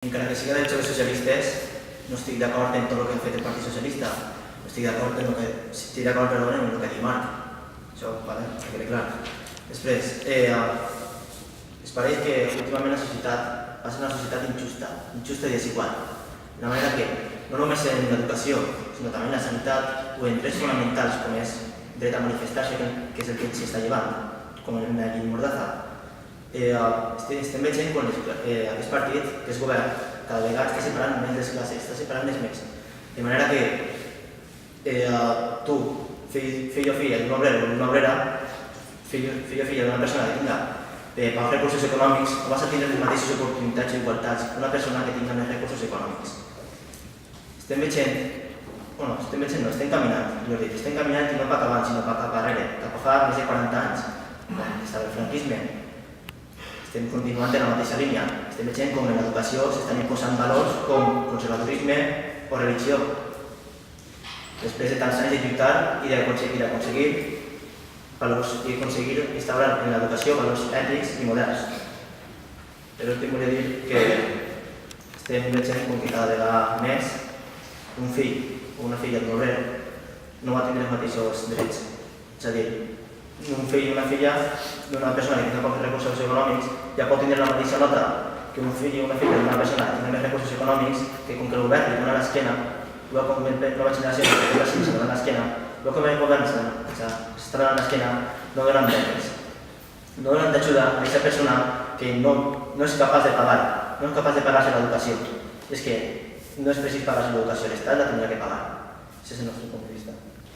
Encara que siga dels joves socialistes, no estic d'acord en tot el que ha fet el Partit Socialista. Estic d'acord en el que diu Marc. Això, que quede clar. Després, es pareix que últimament la societat va ser una societat injusta i desigual. De manera que, no només en l'educació, sinó també en la sanitat o en drets fonamentals com és dret a manifestar-se, que és el que s'està llevant, com en la llei Mordaza, estem veient quan aquest partit, que és govern, cada vegada està separant més les classes, està separant més. De manera que tu, fill o filla d'un obrer o d'una obrera, fill o filla d'una persona que tinga pocs recursos econòmics, no vas a tenir les mateixes oportunitats i igualtats que una persona que tinga més recursos econòmics. Estem caminant, estem caminant i no cap avant, sinó cap darrere, cap a fa més de 40 anys, quan estava el franquisme. Estem continuant en la mateixa línia. Estem veient com en l'educació s'estan imposant valors com conservadorisme o religió. Després de tants anys de lluitar i d'aconseguir instaurar en l'educació valors ètics i moderns. Per últim, volia dir que estem veient com que cada vegada més un fill o una filla d'un obrer no va tenir els mateixos drets. És a dir, un fill o una filla d'una persona que tingui pocs recursos econòmics ja pot tenir la mateixa nota que un fill o una filla d'una persona que tingui més recursos econòmics, que com que el govern li dona l'esquena, com la nova generació que se dona l'esquena, com el govern s'està donant l'esquena, no donen beques. No donen d'ajuda a aquesta persona que no és capaç de pagar-se l'educació. És que no és precís pagar-se l'educació, l'Estat la tindria que pagar. Aquest és el nostre punt de vista.